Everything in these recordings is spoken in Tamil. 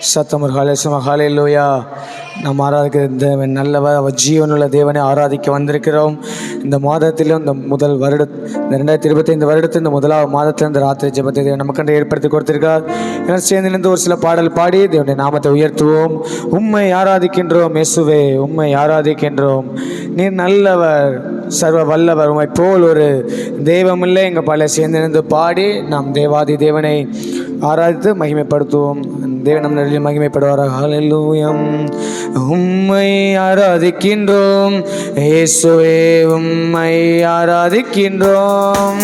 சத்தமர் ஹalleluya. நாம் ஆராதிக்கிற இந்த நல்லவர், அவர் ஜீவனுள்ள தேவனை ஆராதிக்க வந்திருக்கிறோம். இந்த மாதத்திலும் இந்த முதல் வருட இந்த 2025 வருடத்தில் இந்த முதலாவது மாதத்தில் இந்த ராத்திரி ஜெபத்தை தேவன் நமக்கென்று ஏற்படுத்தி கொடுத்திருக்கார். எல்லாம் சேர்ந்து ஒரு சில பாடல் பாடி தேவனுடைய நாமத்தை உயர்த்துவோம். உம்மை ஆராதிக்கின்றோம் இயேசுவே, உம்மை ஆராதிக்கின்றோம். நீர் நல்லவர், சர்வ வல்லவர், உம்மை போல் ஒரு தெய்வமில்லை. எங்கள் பல சேர்ந்து பாடி நாம் தேவாதி தேவனை ஆராதித்து மகிமைப்படுத்துவோம். தேவன் நம் நடுவில் மகிமைப்படுவாராக. ஹல்லேலூயா. உம்மை ஆராதிக்கின்றோம் இயேசுவே, உம்மை ஆராதிக்கின்றோம்.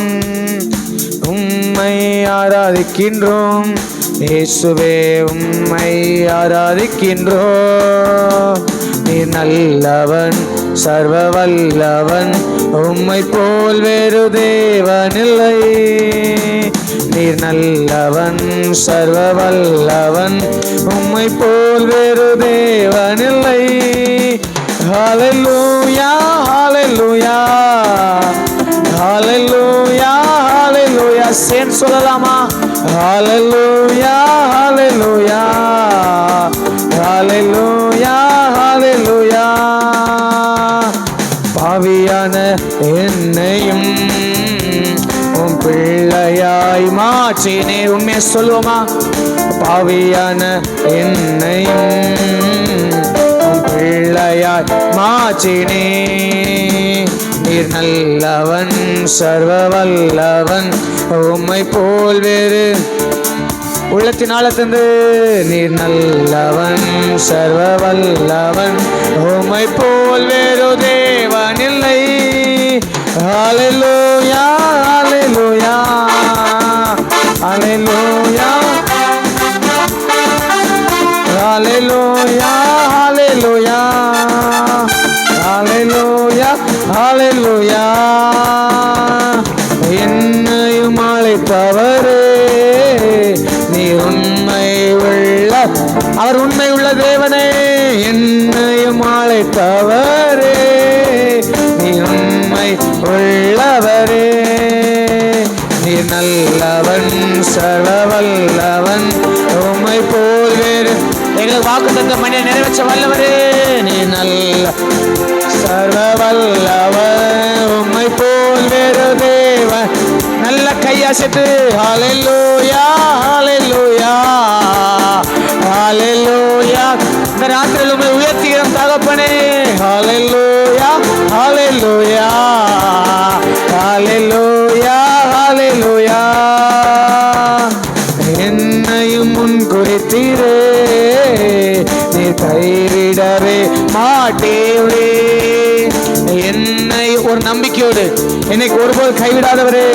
உம்மை ஆராதிக்கின்றோம் இயேசுவே, உம்மை ஆராதிக்கின்றோம். நீ நல்லவன், சர்வ வல்லவன், உம்மை போல் வேறு தேவனில்லை. நீர் நல்லவன், சர்வ வல்லவன், உம்மை போல் வேறு தேவனில்லை. ஹல்லேலூயா, ஹல்லேலூயா, ஹல்லேலூயா, ஹல்லேலூயா. சேர்ந்து சொல்லலாமா? ஹல்லேலூயா, ஹல்லேலூயா, ஹல்லேலூயா, ஹல்லேலூயா. பாவியான என்னையும் உம் பிள்ளையாய் மாற்றினே. உண்மையை சொல்லுவோமா? பாவியான என்னையும் உம் பிள்ளையாய் மாற்றினே. நீர் நல்லவன், சர்வ வல்லவன், உம்மை போல் வேறு உள்ளத்தின் ஆழத்திலிருந்து. நீர் நல்லவன், சர்வ வல்லவன், உம்மை போல் வேறு தேவனில்லை. ஹல்லேலூயா, ஹல்லேலூயா, ஹல்லேலூயா, ஹல்லேலூயா, ஹல்லேலூயா, ஹல்லேலூயா, ஹல்லேலூயா. என்னையும் அழைத்தவரே, நீ உண்மை உள்ள, அவர் உண்மை உள்ள தேவனே. என்னையும் அழைத்தவரே, நீ உண்மை உள்ளவரே. நீ நல்லவன், சர்வ வல்லவன், உம்மை போல் வேறு. எங்களுக்கு வாக்கு தந்த மணியை நிறைவேற்ற வல்லவரே. நீ நல்ல சர்வ வல்லவன், உம்மை போல் வேறு தேவன். நல்ல கையசைத்து ஹல்லேலூயா, ஹல்லேலூயா, ஹல்லேலூயா. இந்த ராத்திரியில் உம்மை உயர்த்துகிறோம் தகப்பனே. ஹல்லேலூயா, ஹல்லேலூயா, ஹல்லேலூயா, ஹல்லேலூயா. என்னையும் முன் குறித்தீரே, நீ கைவிடவே மாட்டீரே. என்னை ஒரு நம்பிக்கையோடு, என்னை ஒருபோது கைவிடாதவரே,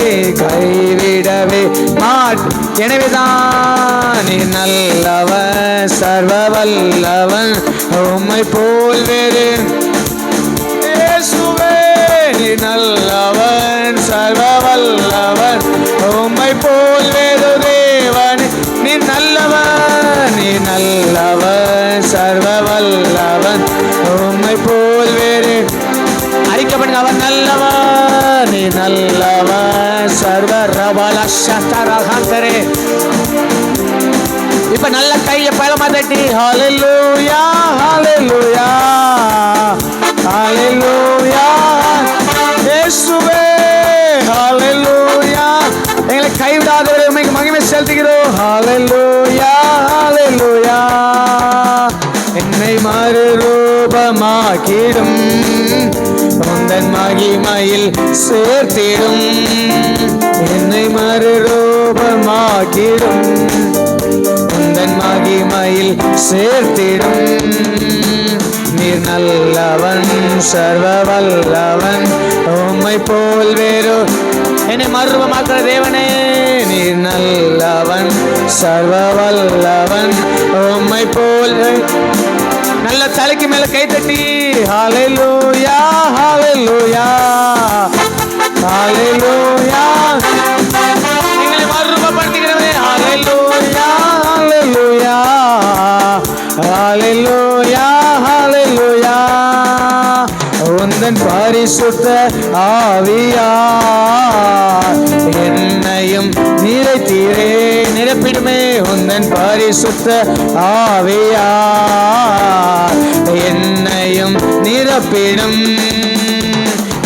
கைவிடவே மாட். எனவேதான் நீ நல்லவன், சர்வ வல்லவன், உம்மை போல் வேறு. இயேசுவே, நீ நல்லவன், சர்வ வல்லவன், உம்மை போல் வேறு தேவன். நீ நல்லவன், நீ நல்லவன், சர்வ வல்லவன், உம்மை போல் வேறு. அறிக்கப்படுங்க, அவர் நல்லவர், நீ நல்லவர், சர்வ ரபல சதரஹந்தரே. இப்ப நல்ல கையை பலமா தட்டி ஹல்லேலூயா, ஹல்லேலூயா, ஹல்லேலூயா. இயேசுவே, ஹல்லேலூயா. எங்களை கைவிடாதவரே, உம்மைக்கு மகிமை செலுத்துகிறோம். ஹல்லேலூயா, ஹல்லேலூயா. என்னை மறுரூபமாக்கிடும், உந்தன் மகிமையில் சேர்த்திடும். என்னை மறுரூபமாக்கிடும், உந்தன் மகிமையில் சேர்த்திடும். நீர் நல்லவன், சர்வ வல்லவன், உம்மை போல் வேறு. என்னை மறுரூபமாக்குற தேவனே, நீர் நல்லவன், சர்வ வல்லவன், உம்மை போல். நல்ல தலைக்கு மேல கை தட்டி ஹல்லேலூயா, ஹல்லேலூயா, ஹல்லேலூயா. எங்களை மறுரூபப்படுத்துகிறவரே, ஹல்லேலூயா, ஹல்லேலூயா, ஹல்லேலூயா, ஹல்லேலூயா. உந்தன் பரிசுத்த ஆவியார் என்னையும் நிறைத்தீரே. நிரப்பிடுமே உந்தன் பரிசுத்த பரிசுத்த ஆவியார் என்னையும் நிரப்பிடும்.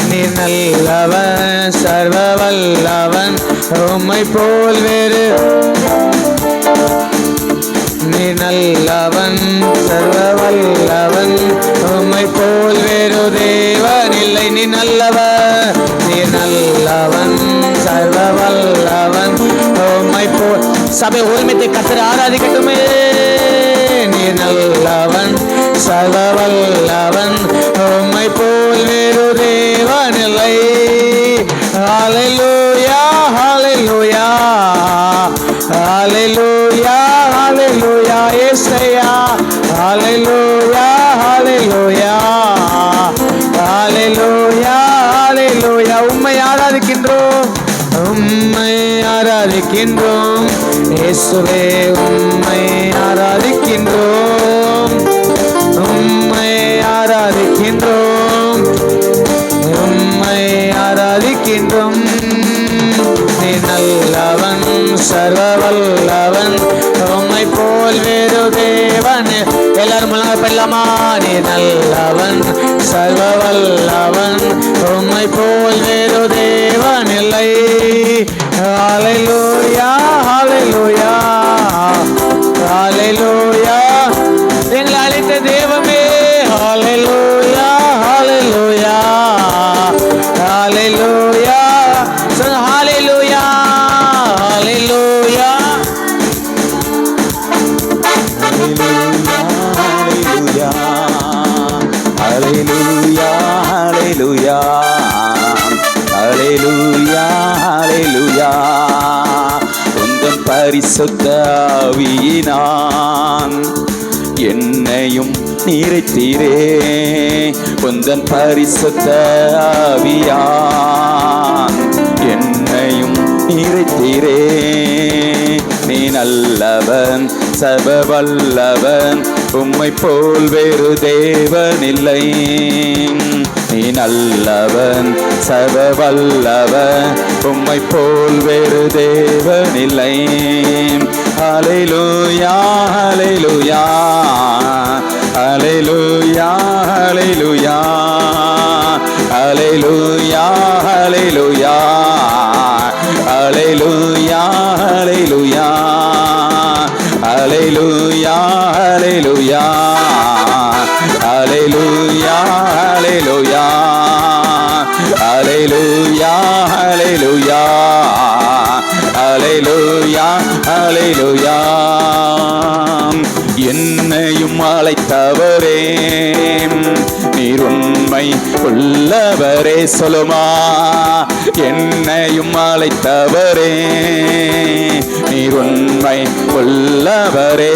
நீ நல்லவன் சர்வ வல்லவன் உம்மை போல் வேறு. நீ நல்லவன் சர்வ வல்லவன் உம்மை போல் வேறு தேவன் இல்லை. நீ நல்லவன், நீ நல்லவன் சர்வ வல்லவன் உம்மை போல். சபை ஒருமித்து கர்த்தரை ஆராதிக்கட்டுமே. நீ நல்லவன் சர்வ வல்லவன் உம்மை போல் வேறு தேவன் இல்லை. ஹல்லேலூயா ஹல்லேலூயா ஹல்லேலூயா ஹல்லேலூயா இயேசுயா. ஹல்லேலூயா ஹல்லேலூயா ஹல்லேலூயா ஹல்லேலூயா. உம்மை ஆராதிக்கின்றோம், உம்மை ஆராதிக்கின்றோம் இயேசுவே. உம்மை ஆராதிக்கின்றோம், உம்மை ஆராதிக்கின்றோம், உம்மை ஆராதிக்கின்றோம். நீ நல்லவன் சர்வ வல்லவன் உம்மை போல் வேறு தேவன். எல்லாரும் பெல்லாமா. நீ நல்லவன் சர்வ வல்லவன் உம்மை போல் வேறு தேவன் இல்லை. ஹல்லேலூயா ஹல்லேலூயா ஹல்லேலூயா. எங்களை அழைத்த தேவமே. ஹல்லேலூயா ஹல்லேலூயா ஹல்லேலூயா. ஹல்லேலூயா ஹல்லேலூயா ஹல்லேலூயா ஹல்லேலூயா ஹல்லேலூயா ஹல்லேலூயா. உந்தன் பரிசுத்த ஆவியினான் என்னையும் நிறைத்தீரே. உந்தன் பரிசுத்த ஆவியான் என்னையும் நிறைத்தீரே. நீ நல்லவன் சர்வ வல்லவன் உம்மை போல் வேறு தேவன் இல்லை. நீ நல்லவன் சர்வ வல்லவன் உம்மை போல் வேறு தேவன் இல்லை. ஹல்லேலூயா ஹல்லேலூயா ஹல்லேலூயா ஹல்லேலூயா ஹல்லேலூயா ஹல்லேலூயா ஹல்லேலூயா ஹல்லேலூயா ஹல்லேலூயா ஹல்லேலூயா ஹல்லேலூயா ஹல்லேலூயா ஹல்லேலூயா ஹல்லேலூயா ஹல்லேலூயா ஹல்லேலூயா. என்னையும் அழைத்தவரே நீர் உண்மை உள்ளவரே. சொல்லுமா. என்னையும் அழைத்தவரே நீர் உண்மை உள்ளவரே.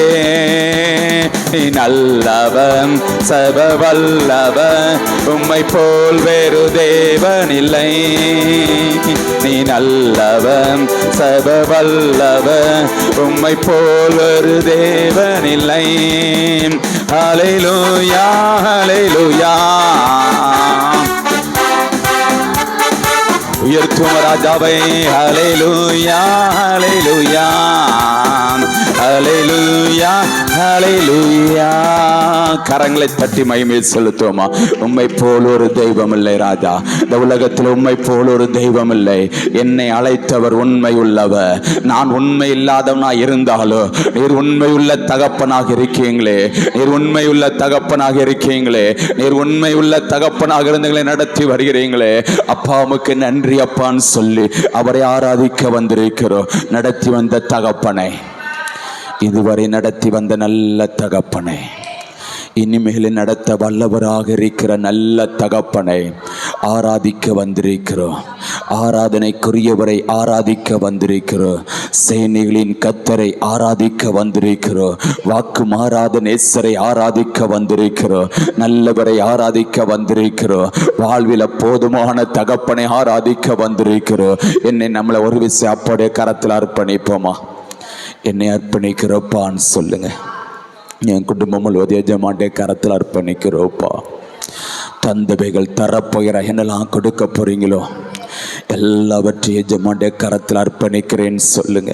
நீ நல்லவன் சர்வ வல்லவன் உம்மை போல் வேறு தேவன் இல்லை. நீ நல்லவன் சர்வ வல்லவன் உம்மை போல் வேறு தேவன் இல்லை. ஹல்லேலூயா ஹல்லேலூயா. உயர்த்தும் ராஜாவை. ஹல்லேலூயா ஹல்லேலூயா ஹல்லேலூயா ஹல்லேலூயா. கரங்களை தட்டி மகிமை செலுத்துவோமா. உம்மை போல் ஒரு தெய்வம் இல்லை ராஜா. இந்த உலகத்தில் உம்மை போல் ஒரு தெய்வம் இல்லை. என்னை அழைத்தவர் உண்மை உள்ளவர். நான் உண்மை இல்லாதவனா இருந்தாலும் நீர் உண்மை உள்ள தகப்பனாக இருக்கீங்களே. நீர் உண்மை உள்ள தகப்பனாக இருக்கீங்களே. நீர் உண்மை உள்ள தகப்பனாக இருந்தங்களை நடத்தி வருகிறீங்களே. அப்பாவுக்கு நன்றி அப்பான்னு சொல்லி அவரை ஆராதிக்க வந்திருக்கிறோம். நடத்தி வந்த தகப்பனை, இதுவரை நடத்தி வந்த நல்ல தகப்பனை, இனிமேல் நடத்த வல்லவராக இருக்கிற நல்ல தகப்பனை ஆராதிக்க வந்திருக்கிறோம். ஆராதனைக்குரியவரை ஆராதிக்க வந்திருக்கிறோம். சேனைகளின் கர்த்தரை ஆராதிக்க வந்திருக்கிறோம். வாக்கு மாறாத நேசரை ஆராதிக்க வந்திருக்கிறோம். நல்லவரை ஆராதிக்க வந்திருக்கிறோம். வாழ்வில் போதுமான தகப்பனை ஆராதிக்க வந்திருக்கிறோம். என்னை நம்மளை ஒரு விஷயம் அப்படியே கரத்தில் அர்ப்பணிப்போமா. என்னை அர்ப்பணிக்கிறப்பான்னு சொல்லுங்க. என் குடும்பம் முழுவதும் எஜமாண்டே கரத்தில் அர்ப்பணிக்கிறோப்பா. தந்தவைகள் தரப்போகிற என்னெல்லாம் கொடுக்க போறீங்களோ எல்லாவற்றையும் எஜமாண்டே கரத்தில் அர்ப்பணிக்கிறேன்னு சொல்லுங்க.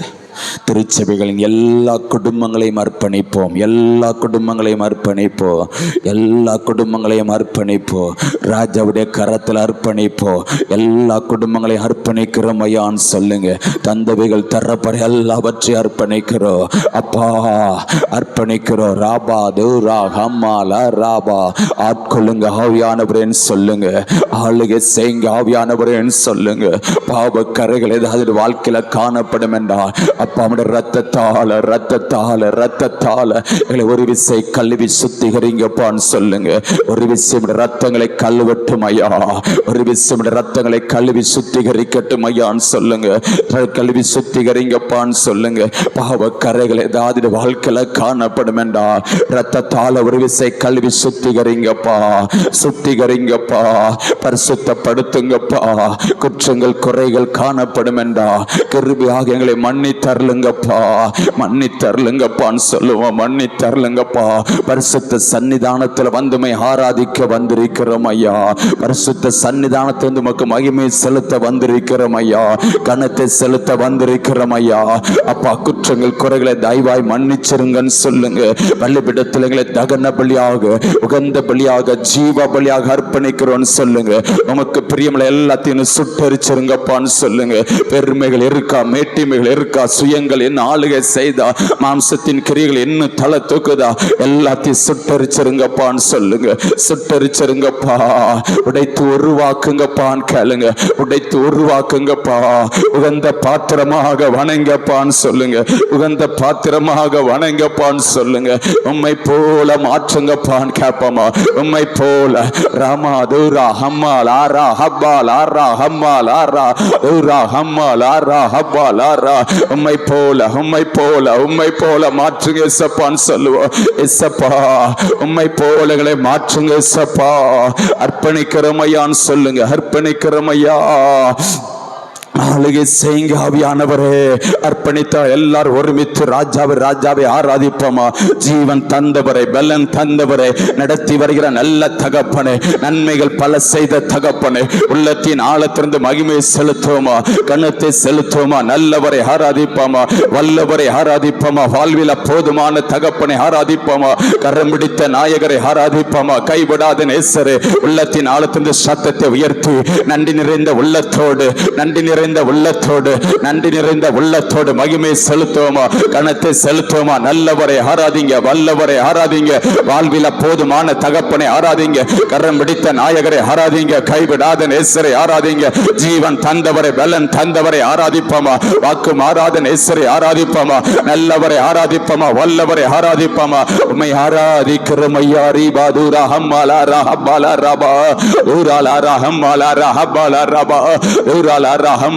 திருச்சபைகளின் எல்லா குடும்பங்களையும் அர்ப்பணிப்போம், எல்லா குடும்பங்களையும் அர்ப்பணிப்போம், எல்லா குடும்பங்களையும் அர்ப்பணிப்போம். ராஜாவுடைய கரத்தில் அர்ப்பணிப்போம். எல்லா குடும்பங்களையும் அர்ப்பணிக்கிறோம் ஐயான்னு சொல்லுங்க. தந்தவைகள் தரப்பட எல்லாவற்றையும் அர்ப்பணிக்கிறோம் அப்பா, அர்ப்பணிக்கிறோம். ராபா தூரா ஹம்மாலா ராபா, ஆட்கொள்ளுங்க ஆவியானவரேன்னு சொல்லுங்க. ஆளுகை செய்யுங்க ஆவியானவரேன்னு சொல்லுங்க. பாவ கரைகள் ஏதாவது வாழ்க்கையில காணப்படும் என்றால் அப்பா அவனுடைய ரத்தத்தால ரத்தத்தால ரத்தத்தால எங்களை ஒரு விசை கழுவி சுத்திகரிங்கப்பான்னு சொல்லுங்க. ஒரு விஷயம் ரத்தங்களை கழுவட்டும் ஐயா, ஒரு விஷயம் ரத்தங்களை கழுவி சுத்திகரிக்கட்டும் ஐயான்னு சொல்லுங்க. கழுவி சுத்திகரிங்கப்பான்னு சொல்லுங்க. பாவ கரைகள் ஏதாவது வாழ்க்கையில காணப்படும் என்றால் ரத்தத்தால ஒரு விசை கழுவி சுத்திகரிங்கப்பா, சுத்திகரிங்கப்பா, பரிசுத்தப்படுத்துங்கப்பா. குற்றங்கள் குறைகள் காணப்படும் என்றா கிருபையாக எங்களை மன்னித்தருளுங்கப்பா, மன்னித்தருளுங்கப்பான்னு சொல்லுவோம். மன்னித்தருளுங்கப்பா. பரிசுத்த சன்னிதானத்தில் வந்துமை ஆராதிக்க வந்திருக்கிறோம் ஐயா. பரிசுத்த சன்னிதானத்தில் வந்து உமக்கு மகிமை செலுத்த வந்திருக்கிறோம் ஐயா, கனத்தை செலுத்த வந்திருக்கிறோம் ஐயா. அப்பா குற்றங்கள் குறைகளை தயவாய் மன்னிச்சிருங்கன்னு சொல்லுங்க. பலிபீடத்தில் எங்களை தகன பலியாக உகந்த பலியாக ஜீவ பலியாக அர்ப்பணிக்கிறோன்னு சொல்லுங்க. உமக்கு பிரியமுள்ள எல்லாத்தையும் சுட்டரிச்சிருங்கப்பான்னு சொல்லுங்க. பெருமைகள் இருக்கா, மேட்டிமைகள் இருக்கா, சுயங்கள் என்ன ஆளுகை செய்தா, மாம்சத்தின் கிரியைகள் என்ன தலை தூக்குதா, எல்லாத்தையும் சுட்டரிச்சிருங்கப்பான்னு சொல்லுங்க. சுட்டரிச்சிருங்கப்பா. உடைத்து உருவாக்குங்கப்பான்னு கேளுங்க. உடைத்து உருவாக்குங்கப்பா. உகந்த பாத்திரமாக வணங்கப்பான்னு சொல்லுங்க. உகந்த பாத்திரமாக வணங்கப்பான்னு சொல்லுங்க. உம்மை போல மாற்றுங்கப்பான்னு கேட்போமா. உம்மை போல ராமா தூரா ஹம்மால் ஆரா ஹப்பால் ஆரா ஹம்மால் ஆரா தூரா ஹம்மால் ஆரா ஹப்பால் ஆரா. உம்மை போல உம்மை போல உம்மை போல மாற்றுங்க இயேசப்பான்னு சொல்லுவோம். இயேசப்பா உம்மை போலகளை மாற்றுங்க இயேசப்பா. அர்ப்பணிக்கிறோம் ஐயான்னு சொல்லுங்க. அர்ப்பணிக்கிறோம் ஐயா. ஆளுகை செய்யுங்க ஆவியானவரே. அர்ப்பணித்த எல்லாரும் ஒருமித்து ராஜாவை ஆராதிப்போமா. ஜீவன் தந்தவரை, பலன் தந்தவரை, நடத்தி வருகிற நல்ல தகப்பனே, நன்மைகள் பல செய்த தகப்பனே, உள்ளத்தின் ஆழத்திலிருந்து மகிமையை செலுத்துவோமா, கனத்தை செலுத்துவோமா. நல்லவரை ஆராதிப்போமா, வல்லவரை ஆராதிப்போமா, வாழ்வில் போதுமான தகப்பனை ஆராதிப்போமா, கரம் பிடித்த நாயகரை ஆராதிப்போமா. கைவிடாத நேசரே, உள்ளத்தின் ஆழத்திலிருந்து சத்தத்தை உயர்த்தி நன்றி நிறைந்த உள்ளத்தோடு, நன்றி நிறைந்த உள்ளத்தோடு, நன்றி நிறைந்த உள்ளத்தோடு மகிமை செலுத்துவோமா, கனத்தை செலுத்துவோமா. நல்லவரை ஆராதிங்க, வல்லவரை ஆராதிங்க, வாழ்வில போதுமான தகப்பனை ஆராதிங்க, கரம் பிடித்த நாயகரை ஆராதிங்க, கைவிடாத நேசரை ஆராதிங்க, ஜீவன் தந்தவரை, பலன் தந்தவரை ஆராதிப்போமா, வாக்கு மாறாத நேசரை ஆராதிப்போமா, நல்லவரை ஆராதிப்போமா, வல்லவரை ஆராதிப்போமா. உம்மை ஆராதிக்கிறோம் ஐயா. ரீபா தூரா ஹம்மாலா ரஹபாலா ரபா ஊராலா ரஹம்மாலா ரஹபாலா ரபா ஊராலா ரஹம்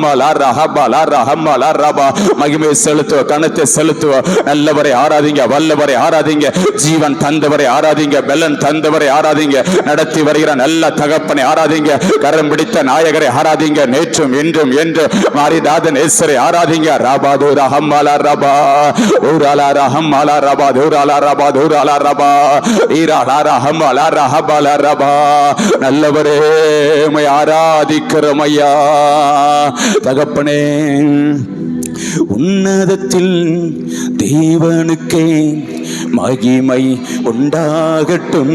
மகிமை செலுத்துவ, கனத்தை செலுத்துவ. நல்லவரை ஆராதிங்க, வல்லவரை ஆராதிங்க, ஜீவன் தந்தவரை ஆராதிங்க, பலன் தந்தவரை ஆராதிங்க, நடத்தி வருகிற நல்ல தகப்பனை ஆராதிங்க, கரம் பிடித்த நாயகரை ஆராதிங்க, நேற்றும் இன்றும் என்று மாறிடாத நேசரை ஆராதிங்க. ராபா தூரா ஹம்மாலா ரபா ஊராலா ரஹம்மாலா ரபா தூராலா ரபா தூராலா ரபா ஈராலா ரஹம்மாலா ரஹபாலா ரபா. நல்லவரே உம்மை ஆராதிக்கிறோம் ஐயா. தகப்பனே, உன்னதத்தில் தேவனுக்கே மகிமை உண்டாகட்டும்.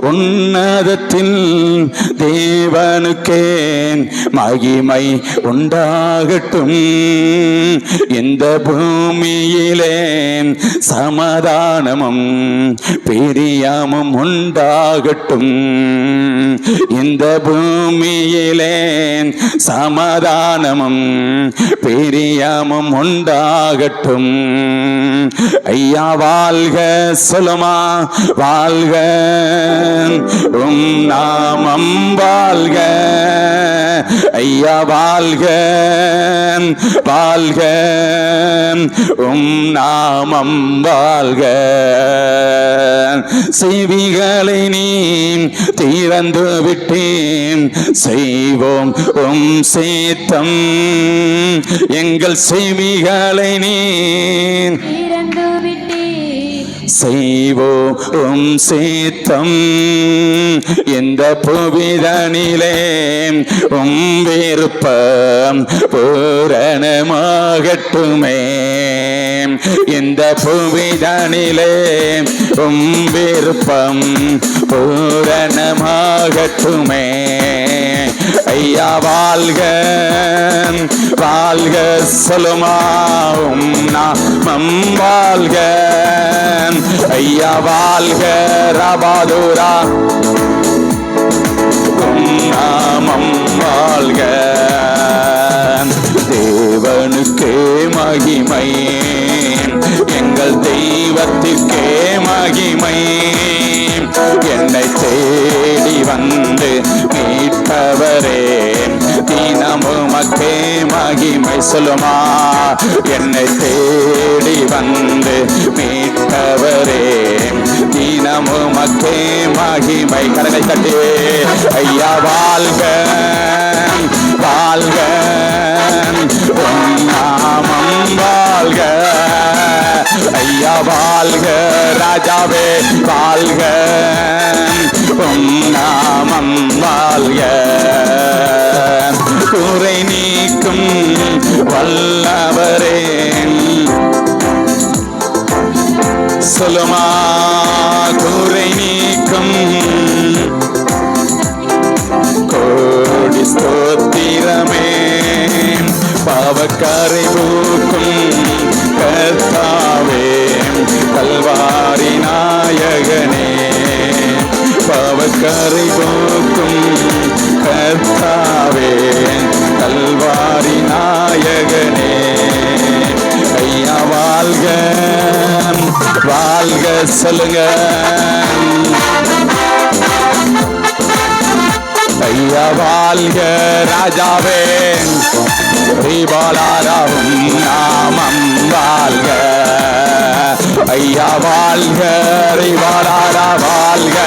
உன்னதத்தில் தேவனுக்கே மகிமை உண்டாகட்டும். இந்த பூமியிலே சமாதானமும் பிரியமும் உண்டாகட்டும். இந்த பூமியிலே சமாதானமும் பிரியமும் உண்டாகட்டும். ஐயா வாழ்க சொல்லுமா, வாழ்க உம் நாமம் வாழ்க. ஐயா வாழ்க, வாழ்க உம் நாமம் வாழ்க. செவிகளை நீ திறந்து விட்டேன், செய்வோம் உம் சேத்தம். எங்கள் செவிகளை நீ திறந்து விட்டேன், செய்வோம் உம் சித்தம் இந்த புவிதனிலே உம் விருப்பம் பூரணமாகட்டுமே இந்த புவிதனிலே உம் விருப்பம் பூரணமாகட்டுமே ஐயா வாழ்க வாழ்க சொல்லுமா உம் நாமம் வாழ்க ஐயா வாழ்க ரபாதுரா உம் நாமம் வாழ்க தேவனுக்கே மகிமை எங்கள் தெய்வத்திற்கே மகிமை என்னை தேடி வந்து மீட்பவரே தினமுமக்கே மகிமை சொல்லுமா என்னை தேடி வந்து மீட்பவரே தினமுமக்கே மகிமை கரங்களை தட்டி ஐயா வாழ்க வாழ்க உம் நாமம் வாழ்க ஐயா வாழ்க ராஜாவே வாழ்க உம் நாமம் வாழ்க குறை நீக்கும் வல்லவரே சொல்லுமா குறை நீக்கும் கோடி ஸ்தோத்திரமே பாவக்காரை போக்கும் கர்த்தாவே கல்வாரி நாயகனே பாவக்காரை போக்கும் கர்த்தாவே கல்வாரி நாயகனே ஐயா வாழ்க வாழ்க சொல்லுங்க ஐயா வாழ்க ராஜாவே ரீபாலாராவும் நாமம் வாழ்க ஐயா வாழ்க ரீபாலாரா வாழ்க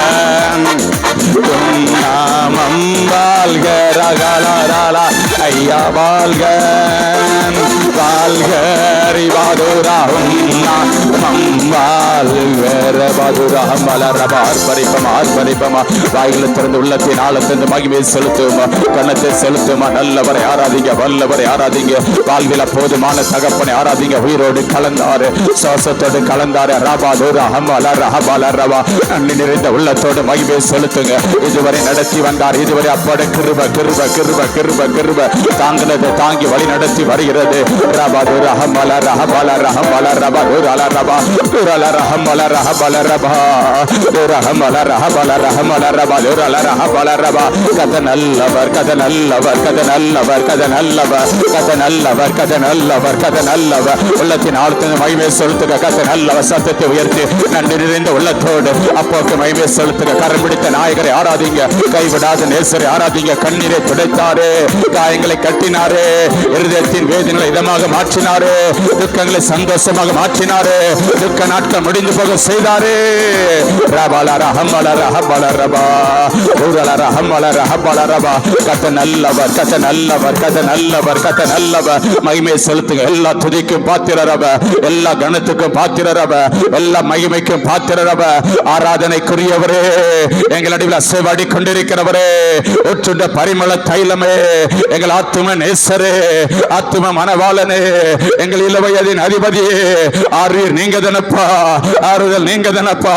நாமம் வாழ்க ரகலாரா ஐயா வாழ்க வாழ்க ரிவாதுராவும் நாமம் வாழ்க ரபாதுராம் வளரபா ஆர்ப்பரிப்பமா ஆர்ப்பரிப்பமா வாய்களை திறந்து உள்ளத்தின் ஆழத்தின் மகிமையை செலுத்துமா கண்ணத்தை செலுத்துமா நல்லவரை ஆராதிங்க வல்லவரை ஆராதிங்க வாழ்வில போதுமான தகப்பனை ஆராதிங்க உயிரோடு கலந்தாரு சுவாசத்தோடு கலந்தாரு ரபாதுரா ஹம்பால ரஹபால ரபா நன்றி நிறைந்த உள்ளத்தோடு மகிமையை செலுத்துங்க இதுவரை நடத்தி வந்தார் இதுவரை அப்பட கிருப கிருப கிருப கிருப கிருப தாங்களது தாங்கி வழி நடத்தி வருகிறது ரபாதுரா ஹம்பால ரஹபால ரஹபால ரபா துரால ரபா துரால ரஹபால ரஹபால ரபா துரஹபால ரஹபால ரஹபால ரபா துரால ரஹபால ரபா கத நல்லவர் கத நல்லவர் கத நல்லவர் கத நல்லவர் கத நல்லவர் கத நல்லவர் கத நல்லவர் உள்ளத்தின் ஆழ்த்தின் மகிமை செலுத்துக கத நல்லவர் சத்தத்தை உயர்த்தி நன்றி நிறைந்த உள்ளத்தோடு அப்போக்கு மகிமை செலுத்துக கரம் பிடித்த நாயகரை ஆராதிங்க கைவிடாத நேசரை ஆராதிங்க கண்ணீரை துடைத்தாரு காயங்களை கட்டினாரு இருதயத்தின் வேதனைகளை இதமாக மாற்றினாரு துக்கங்களை சந்தோஷமாக மாற்றினாரு துக்க நாட்கள் முடிந்து போக செய்தாரு ரபால ரஹமல ரஹபல ரபா ஊரல ரஹமல ரஹபல ரபா கத நல்லவர் கத நல்லவர் கத நல்லவர் கத நல்லவர் மகிமை செலுத்துங்க எல்லா துதிக்கும் பாத்திரரப எல்லா கணத்துக்கும் பாத்திரரப எல்லா மகிமைக்கும் பாத்திரரப ஆராதனைக்குரியவரே எங்கள் அடிவில் அசைவாடி கொண்டிருக்கிறவரே ஒற்றுண்ட பரிமள தைலமே எங்கள் ஆத்தும நேசரே ஆத்தும மனவாளனே எங்கள் இளவயதின் அதிபதியே ஆறுயிர் நீங்க தானப்பா ஆறுதல் நீங்க தானப்பா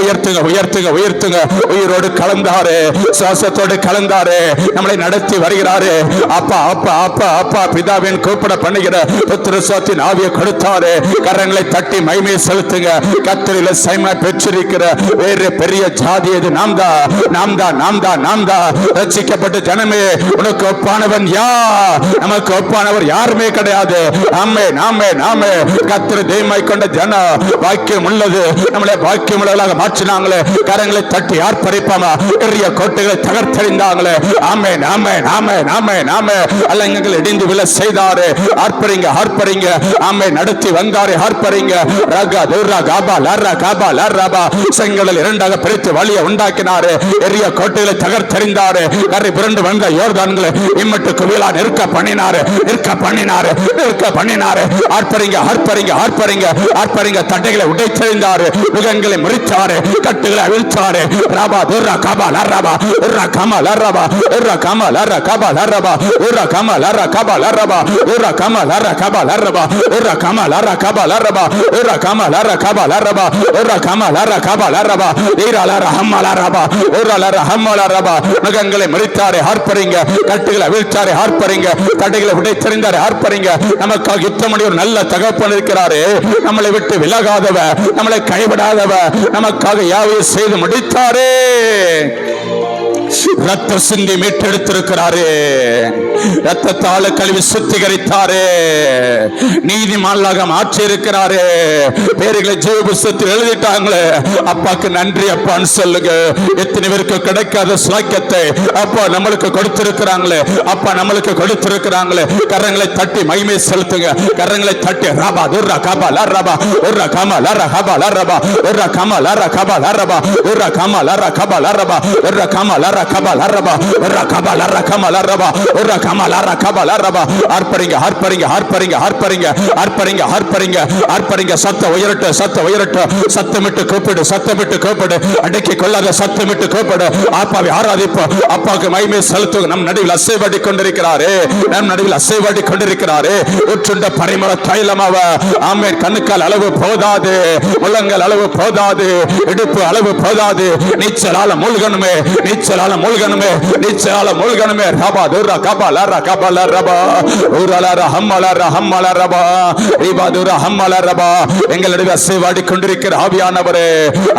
உயர்த்துங்க உயர்த்துங்க உயர்த்துங்க உயிரோடு கலந்தாரு சுவாசத்தோடு கலந்தாரு நம்மளை நடத்தி வருகிறாரு அப்பா அப்பா அப்பா அப்பா பிதாவின் கூப்பிட பண்ணுகிற புத்திர சுவாத்தின் ஆவியை கொடுத்தாரு கரங்களை தட்டி மகிமையை செலுத்துங்க கத்தரில சைமா பெற்றிருக்கிற வேறு பெரிய ஜாதி எது நாம் தான் நாம் தான் நாம் தான் நாம் தான் ரட்சிக்கப்பட்ட ஜனமே உனக்கு ஒப்பானவன் யார் நமக்கு ஒப்பானவர் யாருமே கிடையாது நாமே நாமே நாமே கத்திர தெய்வமாய் கொண்ட ஜன வாக்கியம் உள்ளது நம்மளை வாக்கியம் உள்ளவர்களாக மாற்றினாங்களே கரங்களை தட்டி ஆர்ப்பரிப்பாமா பெரிய கோட்டைகளை தகர்த்தறிந்தாங்களே ஆமே நாமே நாமே நாமே நாமே அல்லங்கள் இடிந்து விழ செய்தாரு ஆர்ப்பரிங்க ஆர்ப்பரிங்க ஆமே நடத்தி வந்தாரு ஆர்ப்பரிங்க ரகா துரா காபா லரா காபா லரபா செங்கடல் இரண்டாக பிரித்து வழியை உண்டாக்கினாரு பெரிய கோட்டைகளை தகர்த்தறிந்தாரு கரை புரண்டு வந்த யோர்தான்களை இம்மட்டு குவிலா நிற்க பண்ணினாரு நிற்க பண்ணினாரு நிற்க பண்ணினாரு ஆர்ப்பரிங்க ஆர்ப்பரிங்க ஆர்ப்பரிங்க ஆர்ப்பரிங்க தட்டைகளை உடைத்து உடைத்தெறிந்தாரு, முகங்களை முறித்தாரு, கட்டுகளை அவிழ்த்தாரு. ரபா துர்ரா கபால் அரபா உர்ரா கமல் அரபா உர்ரா கமல் அர கபால் அரபா உர்ரா கமல் அர கபால் அரபா உர்ரா கமல் அர கபால் அரபா உர்ரா கமல் அர கபால் அரபா உர்ரா கமல் அர கபால் அரபா உர்ரா கமல் அர கபால் அரபா ஈரால ரஹமல் அரபா உர்ரால ரஹமல் அரபா. முகங்களை முறித்தாரு, ஆர்ப்பரிங்க. கட்டுகளை அவிழ்த்தாரு, ஆர்ப்பரிங்க. கட்டுகளை உடைத்தெறிந்தாரு, ஆர்ப்பரிங்க. நமக்காக யுத்தம் பண்ணி ஒரு நல்ல தகப்பன் இருக்கிறாரு. நம்மளை விட்டு விலகாதவ, நம்மளை கைவிடாதவ, நமக்காக யாவையும் செய்து முடித்தாரே. ரத்த சிந்தி மீட்டெடுத்திருக்கிறாரு, ரத்தத்தால கழுவி சுத்திகரித்தாரு, நீதிமான்களாக மாற்றி இருக்கிறாரு. பேர்களை ஜீவ புஸ்தகத்தில் எழுதிட்டாங்களே. அப்பாக்கு நன்றி அப்பான்னு சொல்லுங்க. எத்தனை பேருக்கு கிடைக்காத சுலாக்கியத்தை அப்பா நம்மளுக்கு கொடுத்திருக்கிறாங்களே, அப்பா நம்மளுக்கு கொடுத்திருக்கிறாங்களே. கரங்களை தட்டி மகிமை செலுத்துங்க. கரங்களை தட்டி ரபா துர்ரா கபால் அரபா உர்ரா கமல் அர கபால் அரபா உர்ரா கமல் அர கபால் அரபா உர்ரா கமல் அர கபால் அரபா உர்ரா கமல் அர கபால் அரபா உர்ரா கபால் அர கமல் அரபா உர்ரா கமல் அர கபால் அரபா. ஆர்ப்பரிங்க, ஆர்ப்பரிங்க, ஆர்ப்பரிங்க, ஆர்ப்பரிங்க, ஆர்ப்பரிங்க, ஆர்ப்பரிங்க, ஆர்ப்பரிங்க. சத்த உயரட்டு, சத்த உயரட்டு. சத்தமிட்டு கூப்பிடு, சத்தமிட்டு கூப்பிடு. அடக்கி கொள்ளாத சத்தமிட்டு கூப்பிடு. அப்பாவை ஆராதிப்போம். அப்பாவுக்கு மகிமை செலுத்துங்க. நம் நடுவில் அசைவாடி கொண்டிருக்கிறாரு, நம் நடுவில் அசைவாடி கொண்டிருக்கிறாரு. உற்றுண்ட பரிமள தைலமாவ ஆமென். கண்ணுக்கால் அளவு போதாது, முழங்கால் அளவு போதாது, இடுப்பு அளவு போதாது. நீச்சலால மூழ்கணுமே, நீச்சலால மூழ்கணுமே, நீச்சலால மூழ்கணுமே. ரபா துர்ரா கபால் அர கபால் அரபா உர்ரா ரஹமல் ரஹமல் அரபா ரிபா துர்ரா ஹமல் அரபா. எங்களிடம் அசைவாடி கொண்டிருக்கிற ஆவியானவரே,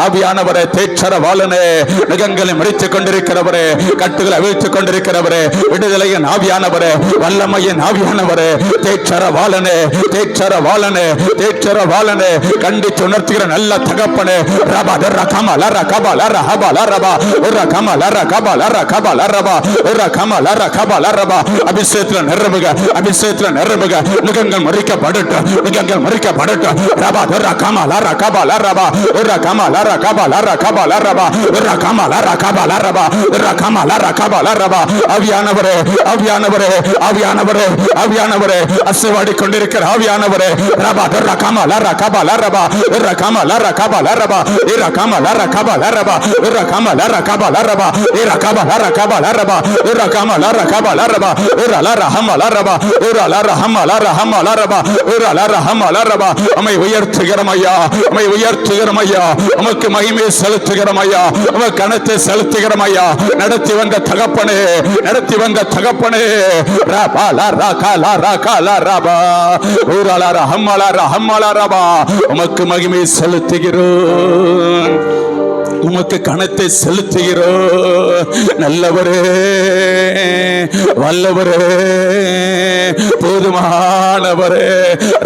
ஆவியானவரே, தேற்றரவாளனே, நுகங்களை முடித்துக் கொண்டிருக்கிறவரே, கட்டுகளை அவிழ்த்துக் கொண்டிருக்கிறவரே, விடுதலையின் ஆவியானவரே, வல்லமையின் ஆவியானவரே, தேற்றரவாளனே, தேற்றரவாளனே, தேற்றரவாளனே, கண்டித்து உணர்த்துகிற நல்ல தகப்பனே. ரபா துர்ரா கமல் அர கபால் அர ஹபால் அரபா உர்ரா கமல் அர கபால் அர கபால் அரபா உர்ரா கமல் அர கபால் அரபா. அபிஷேகத்துல நிரம்புக, அபிஷேகத்துல நிரம்புக. முகங்கள் முறிக்கப்படட்டும், முகங்கள் முறிக்கப்படட்டும். ரபா துர்ரா கமல் அர கபால் அரபா உர்ரா கமல் அர கபால் அர கபால் அரபா உர்ரா கமல் அர கபால் அரபா உர்ரா கமல் அர கபால் அரபா. ஆவியானவரே, ஆவியானவரே, ஆவியானவரே, ஆவியானவரே, அசைவாடி கொண்டிருக்கிற ஆவியானவரே. ரபா துர்ரா கமல் அர கபால் அரபா உர்ரா கமல் அர கபால் அரபா உர்ரா கமல் அர கபால் அரபா உர்ரா கமல் அர கபால் அரபா உர்ரா கமல் அர கபால் அரபா உர்ரா கமல் அர கபால் அரபா உர்ரா ரஹமல் அரபா உர்ரா ரஹமல் ரஹமல் அரபா உர்ரா ரஹமல் அரபா. உம்மை உயர்த்துகிறோம் ஐயா, உம்மை உயர்த்துகிறோம் ஐயா, உமக்கு மகிமை செலுத்துகிறோம் ஐயா, உமக்கு கனத்தை செலுத்துகிறோம் ஐயா. நடத்தி வந்த தகப்பனே, நடத்தி வந்த தகப்பனே. ரபா லா ரகலா ரகலா ரபா உர்ரா ரஹமல் ரஹமல் அரபா. உமக்கு மகிமை செலுத்துகிறோம், உமக்கு கணத்தை செலுத்துகிறோம். நல்லவரே, வல்லவரே, போதுமானவரே.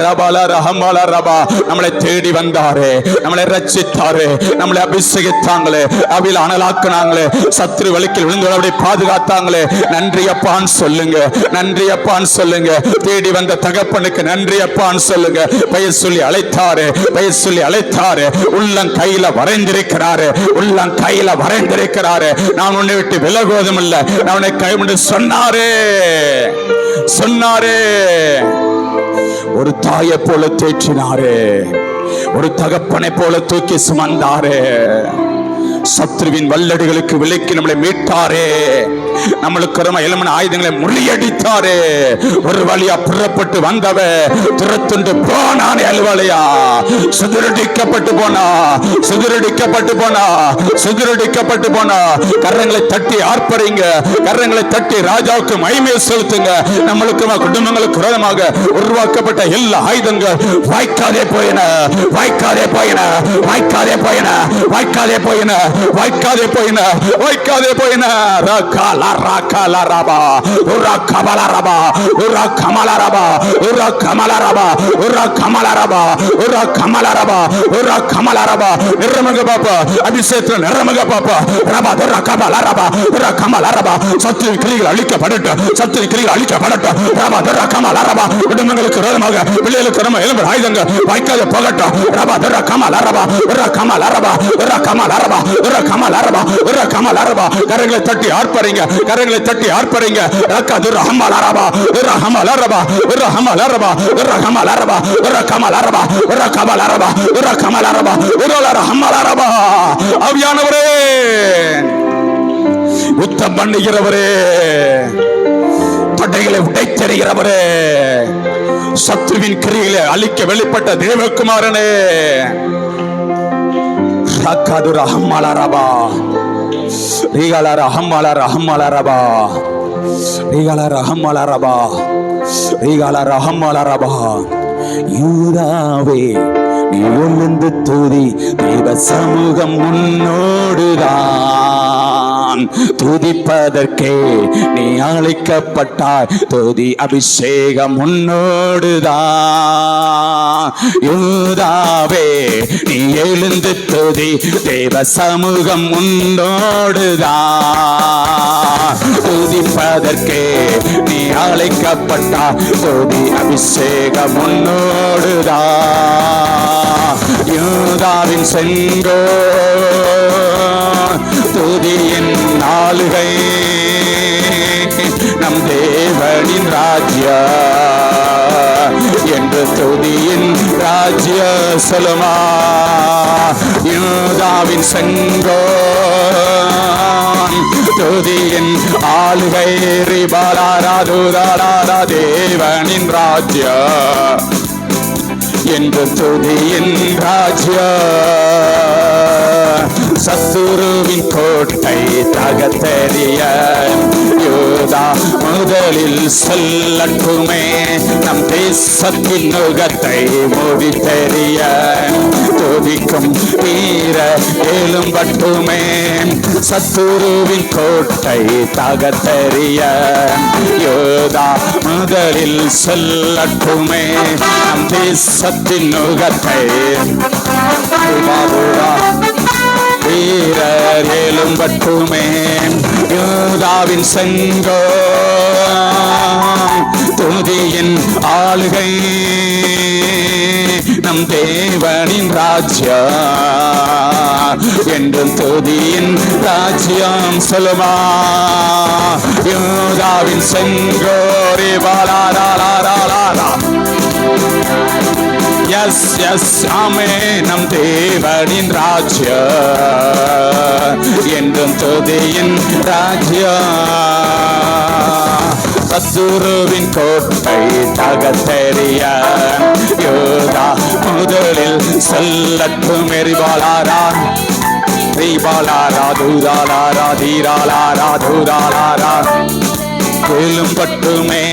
ரபால ரஹமல ரபா. நம்மளை தேடி வந்தாரே, நம்மளை ரட்சித்தாரே, நம்மளை அபிஷேகித்தாங்களே, அவையில் அனலாக்குனாங்களே, சத்துரு வலிக்கில் விழுந்தவரை பாதுகாத்தாங்களே. நன்றி அப்பான்னு சொல்லுங்க, நன்றி அப்பான்னு சொல்லுங்க. தேடி வந்த தகப்பனுக்கு நன்றி அப்பான்னு சொல்லுங்க. பெயர் சொல்லி அழைத்தாரு, பெயர் சொல்லி அழைத்தாரு. உள்ளம் கையில வரைந்திருக்கிறாரு, உள்ளம் கையில வரைந்திருக்கிறாரு. நான் உன்னை விட்டு விலகுவதும் இல்லை, நான் உன்னை கைவிட்டு சொன்னாரே, சொன்னாரே. ஒரு தாயை போல தேற்றினாரே, ஒரு தகப்பனை போல தூக்கி சுமந்தாரே. சத்ருவின் வல்லடிகளுக்கு விலக்கி நம்மளை மீட்டாரே. நம்மளுக்கு எலுமன ஆயுதங்களை முறியடித்தாரே. ஒரு வழியா புறப்பட்டு வந்தவ துரத்துண்டு போனானே. அலுவலையா சுதிரடிக்கப்பட்டு போனா, சுதிரடிக்கப்பட்டு போனா, சுதிரடிக்கப்பட்டு போனா. கரங்களை தட்டி ஆர்ப்பரிங்க, கரங்களை தட்டி ராஜாவுக்கு மகிமை செலுத்துங்க. நம்மளுக்கு குடும்பங்களுக்கு விரோதமாக உருவாக்கப்பட்ட எல்லா ஆயுதங்கள் வாய்க்காதே போயின, வாய்க்காதே போயின, வாய்க்காதே போயின, வாய்க்காதே போயின, வாய்க்காதே போயின, வாய்க்காதே போயின. ரகாலா ரகாலா ரபா உரா கமலா ரபா உரா கமலா ரபா உரா கமலா ரபா உரா கமலா ரபா உரா கமலா ரபா உரா கமலா ரபா. நிரமக பாப்பா, அபிஷேகத்துல நிரமக பாப்பா. ரபா உரா கமலா ரபா உரா கமலா ரபா. சத்துரு கிளிகள் அழிக்கப்படட்டும், சத்துரு கிளிகள் அழிக்கப்படட்டும். ரபா உரா கமலா ரபா. குடும்பங்களுக்கு விரோதமாக பிள்ளைகளுக்கு நம்ம எலும்பு ஆயுதங்கள் வாய்க்காத போகட்டும். ரபா உரா கமலா ரபா உரா கமலா ரபா உரா கமலா ரபா உரா கமலா ரபா உரா கமலா ரபா. கரங்களை தட்டி ஆர்ப்பரிங்க, கரங்களை தட்டி ஆர்ப்பரிங்க. ரக்கது ரஹமலரபா ரஹமலரபா ரஹமலரபா ரஹமலரபா ரஹமலரபா ரஹமலரபா ரஹமலரபா ரஹமலரபா. ஆவியானவரே, யுத்தம் பண்ணுகிறவரே, தடைகளை உடைத்தெறிகிறவரே, சத்துருவின் கிரியிலே அழிக்க வெளிப்பட்ட தேவகுமாரனே, ரக்கது ரஹமலரபா ரீகல ரஹமல ரஹமலரபா ரீகல ரஹமலரபா ரீகல ரஹமலரபா. யூதாவே, நீ எழுந்து துதி, தேவ சமூகம் முன்னோடுதான். துதிப்பதற்கே நீ அழைக்கப்பட்டாய், துதி அபிஷேகம் முன்னோடுதான். யூதாவே, நீ எழுந்து துதி, தேவ சமூகம் முன்னோடுதான். துதிப்பதற்கே நீ அழைக்கப்பட்டாய், துதி அபிஷேகம் முன்னோடுதான். யூதாவின் செங்கோ துதியின் ஆளுகை, நம் தேவனின் ராஜ்ய என்று துதியின் ராஜ்ய சொல்லுமா. யூதாவின் செங்கோ துதியின் ஆளுகை, ரிபாலாராதுதாராரா தேவனின் ராஜ்ய என்று துதியின் ராஜ்ய. சத்துருவின் கோட்டை தகர்த்தெறிய யூதா முதலில் செல்லட்டுமே, நம் தேசத்தின் நுகத்தை மூடித்தெறிய துதிக்கும் வீர எழும்பட்டுமே. சத்துருவின் கோட்டை தகர்த்தெறிய யூதா முதலில் செல்லட்டுமே, நம் தேசத்தின் நுகத்தை வீரர் எழும்பட்டுமே. யூதாவின் செங்கோ துதியின் ஆளுகை, நம் தேவனின் ராஜ்ய என்றும் துதியின் ராஜ்யம் சொல்லுமா. யூதாவின் செங்கோ ரிபாலாலாலாலாலா. எஸ் எஸ் ஆமே, நம் தேவனின் ராஜ்ய என்றும் துதியின் ராஜ்ய. சத்துருவின் கோட்டை தகர்த்தெறிய யூதா முதலில் செல்லட்டும். எரிபாலாரா ரீபாலாரா தூதாலாரா தீராலாரா தூதாலாரா எழும்பட்டுமே.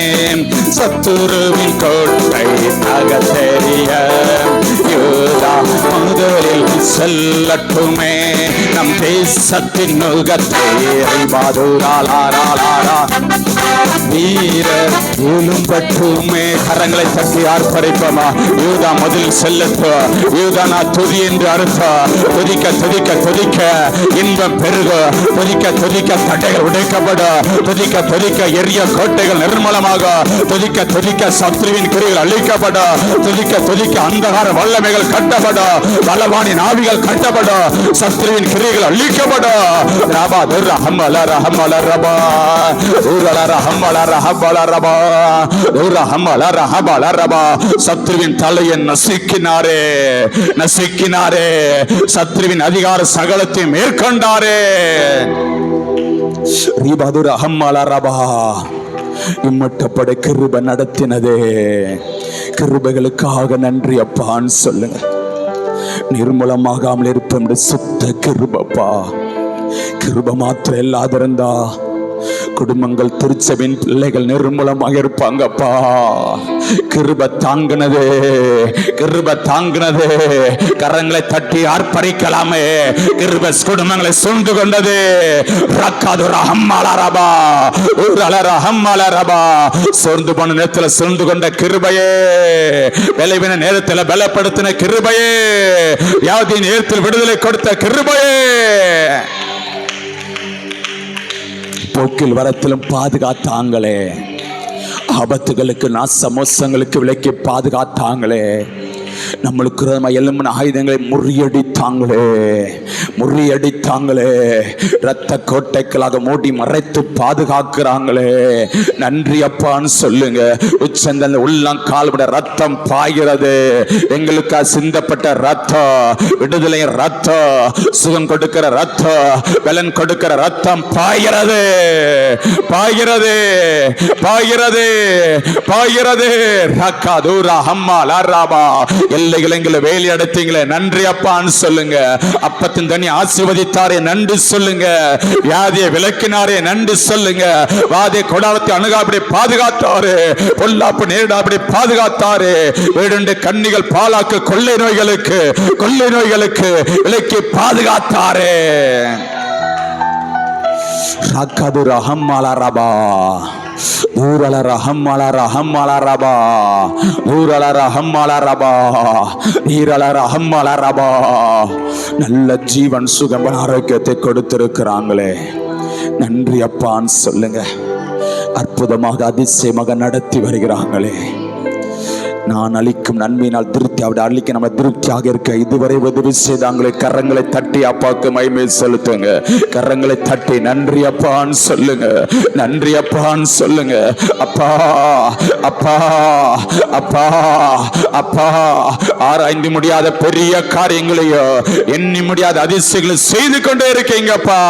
சத்துருவின் கோட்டை தகர்த்தெறிய யூதா முதலில் செல்லட்டுமே, நம் தேசத்தின் நுகத்தை ரிபாதுராலாலாலாலா. வீரர் எழும்பட்டுமே. கரங்களை தட்டி ஆர்ப்பரிப்போமா. யூதா முதலில் செல்லட்டும். யூதா நான் துதி என்று அறுத்த துதிக்க துதிக்க துதிக்க இன்பம் பெருக, துதிக்க துதிக்க தடைகள் உடைக்கப்படும், துதிக்க துதிக்க எரிய கோட்டைகள் நிர்மலமாக, துதிக்க துதிக்க சத்ருவின் கிரிகள் அழிக்கப்படும், துதிக்க துதிக்க அந்தகார வல்லமைகள் கட்டப்படும், பலவானின் ஆவிகள் கட்டப்படும், சத்ருவின் கிரிகள் அழிக்கப்படும். ரபா துர் ரஹமல ரஹமல ரபா ஊரல ரஹமல ரஹமல ரபா ஊர் ரஹமல ரஹமல ரபா. சத்ருவின் தலையை நசுக்கினாரே நசுக்கினாரே, சத்ருவின் அதிகார சகலத்தை மேற்கொண்டாரே. ரிபாதுர் ரஹமல ரபா. இம்மட்டப்பட கிருப நடத்தினதே, கிருபைகளுக்காக நன்றி அப்பான்னு சொல்லுங்க. நிர்மூலமாகாமல் இருப்போம் சுத்த கிருபப்பா. கிருப மாத்திரம் இல்லாதிருந்தா குடும்பங்கள் திருச்சபின் பிள்ளைகள் நிர்மூலமாக இருப்பாங்கப்பா. கிருப தாங்கினது, கிருப தாங்கினது. கரங்களை தட்டி ஆர்ப்பரிக்கலாமே. கிருப குடும்பங்களை சூழ்ந்து கொண்டது. சோர்ந்து போன நேரத்தில் சூழ்ந்து கொண்ட கிருபையே, விளைவின நேரத்தில் பலப்படுத்தின கிருபையே, யாவதின் நேரத்தில் விடுதலை கொடுத்த கிருபையே, போக்கில் வரத்திலும் பாதுகாத்தாங்களே, ஆபத்துகளுக்கு நாச மோசங்களுக்கு விலக்கி பாதுகாத்தாங்களே. நம்மளுக்கு எழும்பின ஆயுதங்களை முறியடித்தாங்களே, இரத்த கோட்டைகளாக மூடி மறைத்து பாதுகாக்கிறாங்களே, நன்றி அப்பான்னு சொல்லுங்க. உச்சந்தல உள்ளம் கால்பட ரத்தம் பாய்கிறது. எங்களுக்கு சிந்தப்பட்ட ரத்தம், விடுதலை ரத்தம், சுகம் கொடுக்கிற ரத்தம், பலன் கொடுக்கிற ரத்தம் பாய்கிறது, பாய்கிறது, பாய்கிறது, பாய்கிறது. ரக்காதூரா ஹம்மா லாராபா. எல்லைகள் எங்களை வேலி அடைத்தீங்களே, நன்றி அப்பான்னு சொல்லுங்க. அப்பத்தின் தண்ணி ஆசீர்வதித்தாரே, நன்றி சொல்லுங்க. வியாதியை விலக்கினாரே, நன்றி சொல்லுங்க. வாதை கொடாரத்தை அணுகாப்படி பாதுகாத்தாரு, பொல்லாப்பு நேரிடாப்படி பாதுகாத்தாரு. வேடுண்டு கன்னிகள் பாலாக்கு கொள்ளை நோய்களுக்கு விலக்கி பாதுகாத்தாரு. ரக்காதுரா ஹம்மா லாராபா. நல்ல ஜீவன் சுகம் ஆரோக்கியத்தை கொடுத்திருக்கிறாங்களே, நன்றி அப்பான்னு சொல்லுங்க. அற்புதமாக அதிசயமாக நடத்தி வருகிறாங்களே. நான் அளிக்கும் நன்மையினால் திருப்தி, அவருடைய அளிக்க நம்ம திருப்தியாக இருக்க இதுவரை உதவி செய்தாங்களே. கரங்களை தட்டி அப்பாவுக்கு மகிமை செலுத்துங்க. கரங்களை தட்டி நன்றி அப்பான்னு சொல்லுங்க, நன்றி அப்பான்னு சொல்லுங்க. அப்பா அப்பா அப்பா அப்பா, ஆராய்ந்து முடியாத பெரிய காரியங்களையோ எண்ணி முடியாத அதிசயங்களை செய்து கொண்டே இருக்கீங்கப்பா,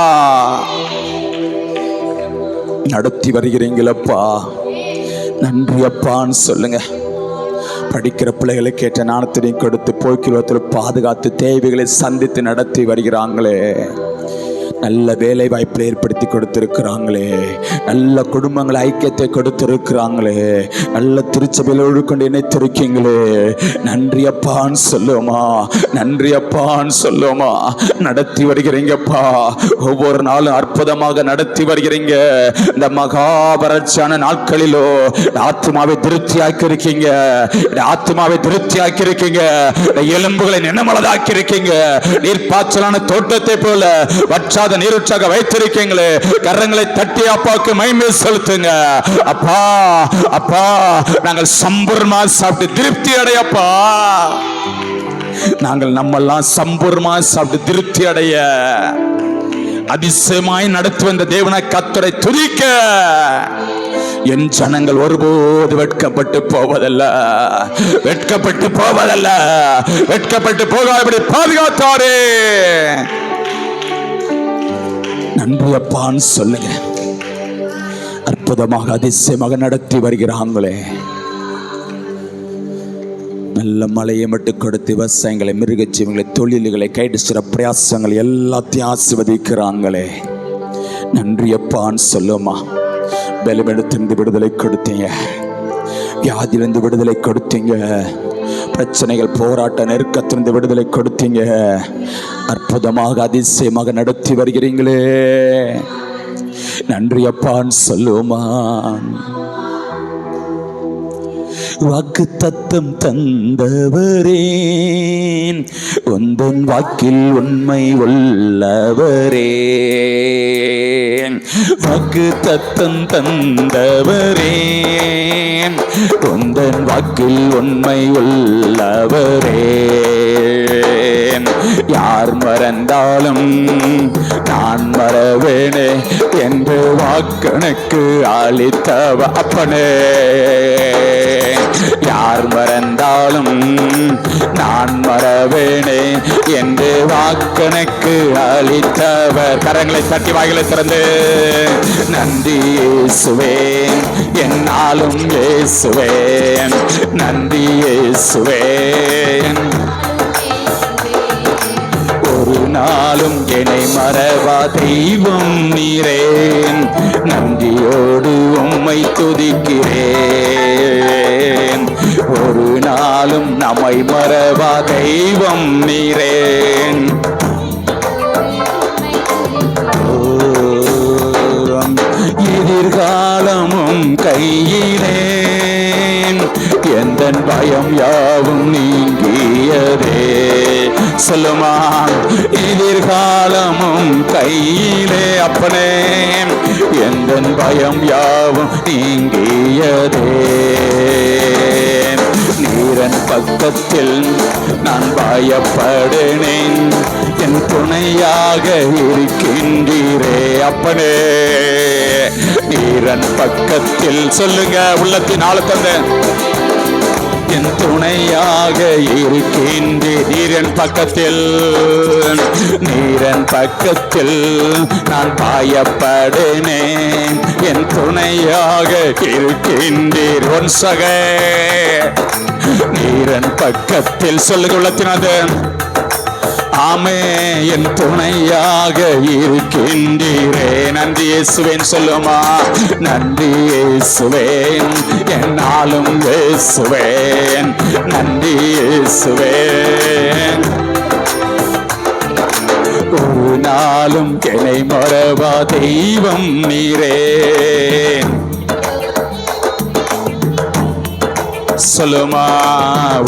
நடத்தி வருகிறீங்களப்பா, நன்றி அப்பான்னு சொல்லுங்க. படிக்கிற பிள்ளைகளுக்கு ஏற்ற ஞானத்தினையும் கொடுத்து போய்க்குலத்தில் பாதுகாத்து தேவைகளை சந்தித்து நடத்தி வருகிறாங்களே. நல்ல வேலை வாய்ப்பை ஏற்படுத்தி கொடுத்திருக்கிறாங்களே, நல்ல குடும்பங்களை ஐக்கியத்தை கொடுத்திருக்கிறாங்களே, நல்ல திருச்சபையில் ஒழுக்கொண்டு இணைத்திருக்கீங்களே, நன்றி அப்பான்னு சொல்லுவோமா, நன்றி அப்பான்னு சொல்லுவோமா. நடத்தி வருகிறீங்கப்பா, ஒவ்வொரு நாளும் அற்புதமாக நடத்தி வருகிறீங்க. இந்த மகாபரட்சியான நாட்களிலோ ஆத்மாவை திருப்தியாக்கி இருக்கீங்க, ஆத்மாவை திருப்தியாக்கி இருக்கீங்க, எலும்புகளை நினைமலதாக்கி இருக்கீங்க. நீர்ப்பாய்ச்சலான தோட்டத்தை போல வற்றா நீருற்றாக வைத்திருக்கீங்களே. கரங்களை தட்டி அப்பாவுக்கு மகிமை செலுத்துங்க. அப்பா அப்பா, நாங்கள் சம்பூர்ணமா சாப்பிட்டு திருப்தி அடையப்பா, நாங்கள் நம்மெல்லாம் சம்பூர்ணமா சாப்பிட்டு திருப்தி அடைய அதிசயமாய் நடத்தி வந்த தேவனை கர்த்தரை துதிக்க என் ஜனங்கள் ஒருபோது வெட்கப்பட்டு போவதல்ல, வெட்கப்பட்டு போவதல்ல, வெட்கப்பட்டு போகாதபடி பாதுகாத்தாரே. நன்றி அப்பான்னு சொல்லுங்க. அற்புதமாக அதிசயமாக நடத்தி வருகிறாங்களே. நல்ல மழையை மட்டும் கொடுத்து விவசாயங்களை, மிருக ஜீவங்களை, தொழில்களை, கைடு பிரயாசங்கள் எல்லாத்தையும் ஆசீர்வதிக்கிறாங்களே. நன்றி அப்பான்னு சொல்லுமா. பலவீனத்திலிருந்து விடுதலை கொடுத்தீங்க, வியாதியிலிருந்து விடுதலை கொடுத்தீங்க, பிரச்சனைகள் போராட்ட நெருக்கத்திலிருந்து விடுதலை கொடுத்தீங்க. அற்புதமாக அதிசயமாக நடத்தி வருகிறீங்களே, நன்றி அப்பான்னு சொல்லுமா. வாக்கு தத்தம் தந்தவரே, உந்தன் வாக்கில் உண்மை உள்ளவரே, வாக்கு தத்தம் தந்தவரே, உந்தன் வாக்கில் உண்மை உள்ளவரே. யார் மறந்தாலும் நான் மறவேனே என்று வாக்கனுக்கு அளித்தவ அப்பனே. யார் மறந்தாலும் நான் மறவேனே என்று வாக்கனுக்கு அளித்தவர். கரங்களை தட்டி வாய்களை திறந்து நன்றி இயேசுவேன், என்னாலும் இயேசுவேன், நன்றி இயேசுவேன். ஒரு நாளும் என்னை மறவா தெய்வம் நீரேன், நன்றியோடு உம்மை துதிக்கிறேன். ஒரு நாளும் நம்மை மறவா தெய்வம் நீரேன். எதிர்காலமும் கையிலே, எந்தன் பயம் யாவும் நீங்கியதே. சொல்லுமா, எதிர்காலமும் கையிலே அப்பனே, எந்தன் பயம் யாவும் நீங்கியதே. நீரன் பக்கத்தில் நான் பயப்படேனேன், என் துணையாக இருக்கின்றீரே. அப்பனே நீரன் பக்கத்தில், சொல்லுங்க உள்ளத்தின் ஆழத்தந்த, என் துணையாக இருக்கின்றீர். நீரன் பக்கத்தில், நீரன் பக்கத்தில் நான் பயப்படேனேன், என் துணையாக இருக்கின்றீர். ஒன் சக நீரன் பக்கத்தில், சொல்லுங்க உள்ளத்தினது. ஆமே என் துணையாக இருக்கின்றீரே. நன்றி இயேசுவேன் சொல்லுமா, நன்றி இயேசுவேன், என்னாலும் இயேசுவேன், நன்றி இயேசுவேன். ஒரு நாளும் என்னை மறவா தெய்வம் நீரே. சொல்லுமா,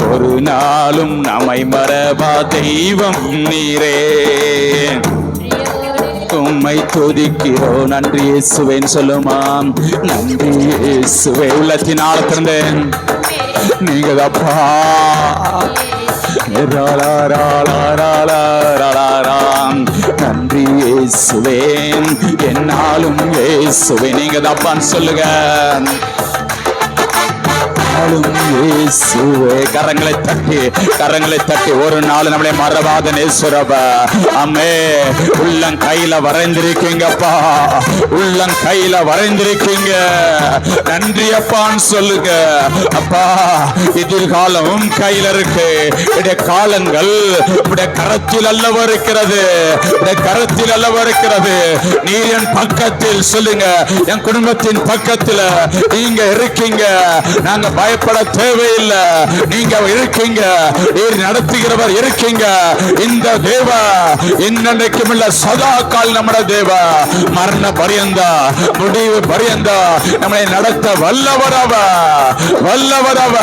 ஒரு நாளும் நம்மை மறவா தெய்வம் நீரே. உம்மை துதிக்கிறோ, நன்றி இயேசுவேன் சொல்லுமா, நன்றி இயேசுவே. உள்ளத்தின் ஆழத்திருந்தேன் நீங்க அப்பா. நன்றி இயேசுவேன், என்னாலும் இயேசுவே. நீங்க அப்பான்னு சொல்லுங்க. கரங்களை தட்டி, கரங்களை தட்டி, ஒரு நாள் நம்மளை மறவாத நேசுரப. அம்மே உள்ளங்கையில வரைந்திருக்கீங்கப்பா, உள்ளங்கையில வரைந்திருக்கீங்க. நன்றி அப்பான்னு சொல்லுங்க. அப்பா எதிர்காலம் கையில இருக்கு, இடைய காலங்கள் உடைய கரத்தில் அல்லவா இருக்கிறது, உடைய கரத்தில் அல்லவா இருக்கிறது. நீர் என் பக்கத்தில், சொல்லுங்க, என் குடும்பத்தின் பக்கத்தில் நீங்க இருக்கீங்க. நாங்க பயப்பட தேவையில்லை, நீங்க இருக்கீங்க. நீர் நடத்துகிறவர் இருக்கீங்க. இந்த தேவ இன்னைக்கும் இல்ல, சதா கால் நம்முடைய தேவ. மரண பரியந்தா, முடிவு பரியந்தா நம்மளை நடத்த வல்லவரவ, வல்லவரவ,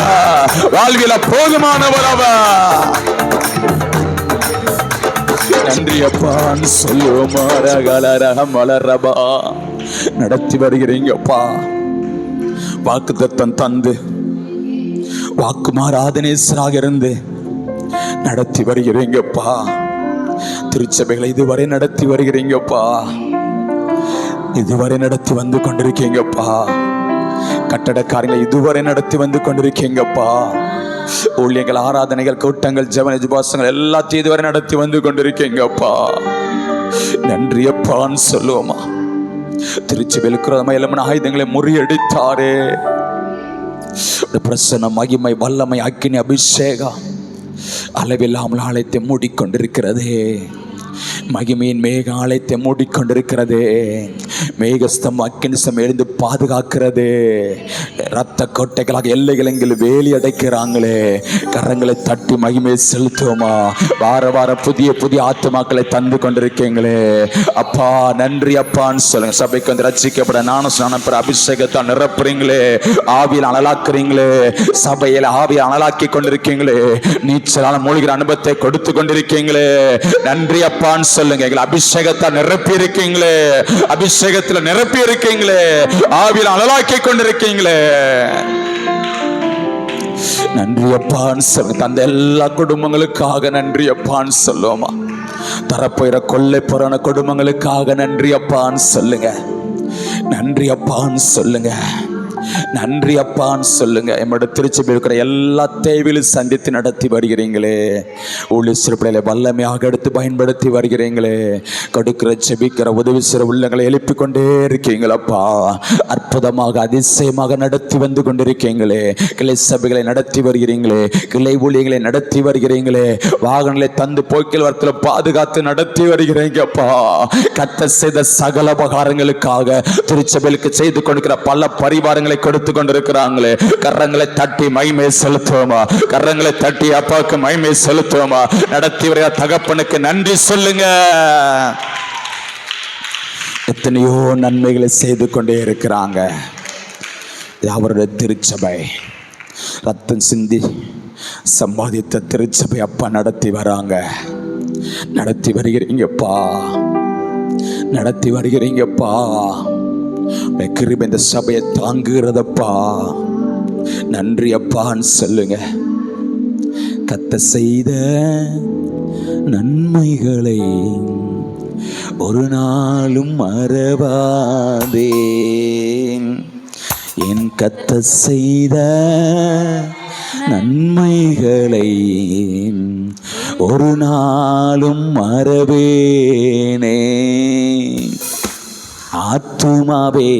வாழ்வில போதுமானவரவ. நன்றி அப்பான்னு சொல்லுவோம். மலரபா நடத்தி வருகிறீங்கப்பா. வாக்குத்தத்தம் தந்து வாக்கு மாறாத நேசராக இருந்து நடத்தி வருகிறீங்கப்பா. திருச்சபைகளை இதுவரை நடத்தி வருகிறீங்கப்பா, இதுவரை நடத்தி வந்து கொண்டிருக்கீங்கப்பா. கட்டடக்காரங்களை இதுவரை நடத்தி வந்து கொண்டிருக்கீங்கப்பா. ஊழியர்கள், ஆராதனைகள், கூட்டங்கள், ஜெப உபவாசங்கள் எல்லாத்தையும் இதுவரை நடத்தி வந்து கொண்டிருக்கீங்கப்பா. நன்றி அப்பான்னு சொல்லுவோமா. திருச்சபையில் ஆயுதங்களை முறியடித்தாரே. பிரசன்ன, மகிமை, வல்லமை, அக்கினி, அபிஷேகம் அளவில்லாமல் ஆலயத்தை மூடிக்கொண்டிருக்கிறதே. மகிமையின் மேக ஆலயத்தை மூடிக்கொண்டிருக்கிறது. மேகஸ்தம், அக்கினிஸ்தம் எழுந்து பாதுகாக்கிறது. இரத்த கோட்டைகளாக எல்லைகள் எங்கள் வேலி அடைக்கிறாங்களே. கரங்களை தட்டி மகிமை செலுத்துவோமா. வார வாரம் புதிய புதிய ஆத்துமாக்களை தந்து கொண்டிருக்கீங்களே அப்பா. நன்றி அப்பான்னு சொல்லுங்க. சபைக்கு வந்து ரட்சிக்கப்பட நானும் ஸ்நானம் பெற அபிஷேகத்தை நிரப்புறீங்களே. ஆவியில் அனலாக்குறீங்களே. சபையில் ஆவியில் அனலாக்கி கொண்டிருக்கீங்களே. நீச்சலான மூழ்கிற அனுபவத்தை கொடுத்து கொண்டிருக்கீங்களே. நன்றி அப்பான்னு சொல்லுங்க. எங்களை அபிஷேகத்தை நிரப்பி இருக்கீங்களே. அபிஷேகத்தில் நிரப்பி இருக்கீங்களே. ஆவியில் அனலாக்கி கொண்டிருக்கீங்களே. நன்றி அப்பான்னு சொல்லுங்க. அந்த எல்லா குடும்பங்களுக்காக நன்றி அப்பான்னு சொல்லுவோமா. தரப்போகிற கொள்ளை புறான குடும்பங்களுக்காக நன்றி அப்பான்னு சொல்லுங்க. நன்றி அப்பான்னு சொல்லுங்க. நன்றி அப்பான்னு சொல்லுங்க. என்னோட திருச்சபையில் இருக்கிற எல்லா தேவையிலும் சந்தித்து நடத்தி வருகிறீங்களே. ஊழிய சிறுபிள்ளைகளை வல்லமையாக எடுத்து பயன்படுத்தி வருகிறீங்களே. கொடுக்கிற, செபிக்கிற, உதவி சிற உள்ளங்களை எழுப்பி கொண்டே இருக்கீங்களப்பா. அற்புதமாக, அதிசயமாக நடத்தி வந்து கொண்டிருக்கீங்களே. கிளை சபைகளை நடத்தி வருகிறீங்களே. கிளை ஊழியர்களை நடத்தி வருகிறீங்களே. வாகனங்களை தந்து போக்கில் வரத்தில் பாதுகாத்து நடத்தி வருகிறீங்கப்பா. கர்த்தர் செய்த சகல உபகாரங்களுக்காக திருச்சபைகளுக்கு செய்து கொண்டிருக்கிற பல பரிவாரங்களை கொடுத்து கொண்டிருக்கிறாங்களே. கரங்களை தட்டி மகிமை செலுத்துவோமா. கரங்களை தட்டி அப்பாவுக்கு மகிமை செலுத்துவோமா. நடத்தி வர தகப்பனுக்கு நன்றி சொல்லுங்க. எத்தனையோ நன்மைகளை செய்து கொண்டே இருக்கிறாங்க. அவருடைய திருச்சபை ரத்தம் சிந்தி சம்பாதித்த திருச்சபை அப்பா நடத்தி வராங்க. நடத்தி வருகிறீங்கப்பா. நடத்தி வருகிறீங்கப்பா. கிருபை இந்த சபையை தாங்குகிறதப்பா. நன்றி அப்பான்னு சொல்லுங்க. கத்த செய்த நன்மைகளை ஒரு நாளும் மறவாதே. என் கத்த செய்த நன்மைகளை ஒரு நாளும் மறவேனே. ஆத்துமாவே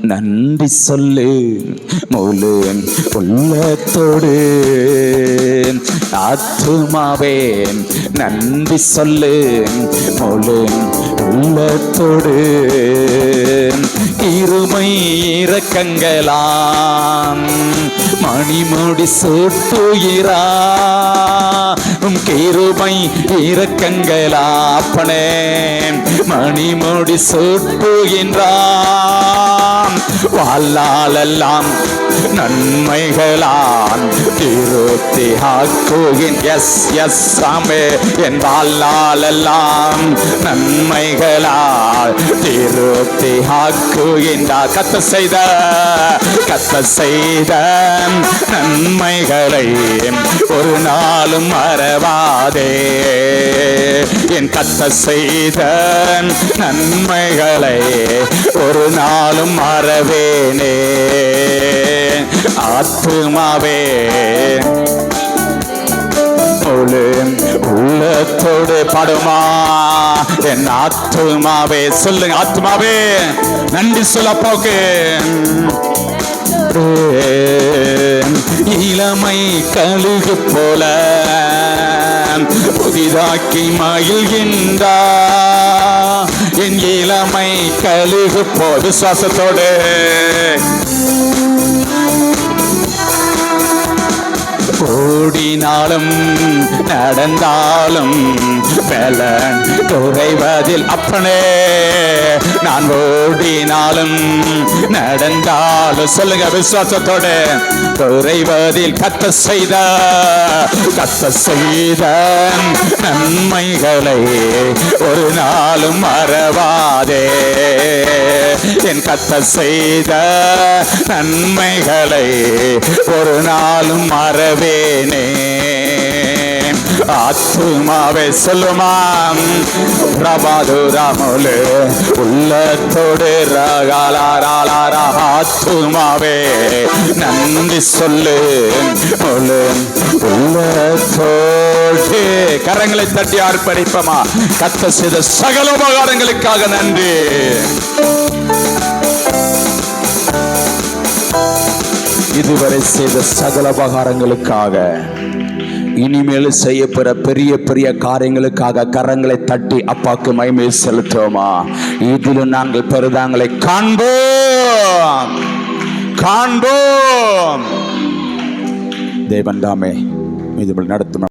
நன்றி சொல்லு முழு உள்ளத்தோடு. ஆத்துமாவே நன்றி சொல்லு முழு உள்ளத்தோடு. இருமை இரக்கங்களாம் மணிமுடி சூட்டுகிறா. கிருபை இரக்கங்களாப்பனே மணிமுடி சூட்டுகின்றான். வாழ்நாளெல்லாம் நன்மைகளான் திருத்தி ஆக்குகின். எஸ் எஸ் சாமே என் வாழ்நாளெல்லாம் நன்மைகளால் திருத்தி ஆக்குகின்றார். கத்த செய்த நன்மைகளை ஒரு நாளும் மறவாதே. என் கத்த செய்த நன்மைகளை ஒரு நாளும் மறவேனே. ஆத்துமாவே உள்ளத்தோடு பாடுமா. என் ஆத்துமாவே சொல்லுங்க. ஆத்துமாவே நன்றி சொல்ல போக்கு. இளமை கழுகு போல புதிதாக்கி மகிழ்கின்றா. என் இளமை கழுகு போல் விசுவாசத்தோடு ஓடினாலும் நடந்தாலும் பலன் குறைவதில் அப்பனே. நான் ஓடினாலும் நடந்தாலும் சொல்லுங்க விசுவாசத்தோடு குறைவதில் கத்த செய்த நன்மைகளை ஒரு நாளும் மறவாதே. என் கத்த செய்த நன்மைகளை ஒரு நாளும் மறவேனே. ஆத்துமாவே சொல்லுமாம் பிரபாதுராமோலே உள்ளத்தோடு ரகாலாராலாரா. ஆத்துமாவே நன்றி சொல்லு உள்ளத்தோடு. கரங்களை தட்டி அர்ப்பணிப்போமா. கத்த செய்த சகல உபகாரங்களுக்காக நன்றி. இதுவரை செய்த சகல உபகாரங்களுக்காக, இனிமேல் செய்யப்பெற பெரிய பெரிய காரியங்களுக்காக கரங்களை தட்டி அப்பாக்கு மகிமை செலுத்துவோமா. இதிலும் நாங்கள் பெருதாங்களை காண்போம். தேவன் தாமே இது நடத்தும்.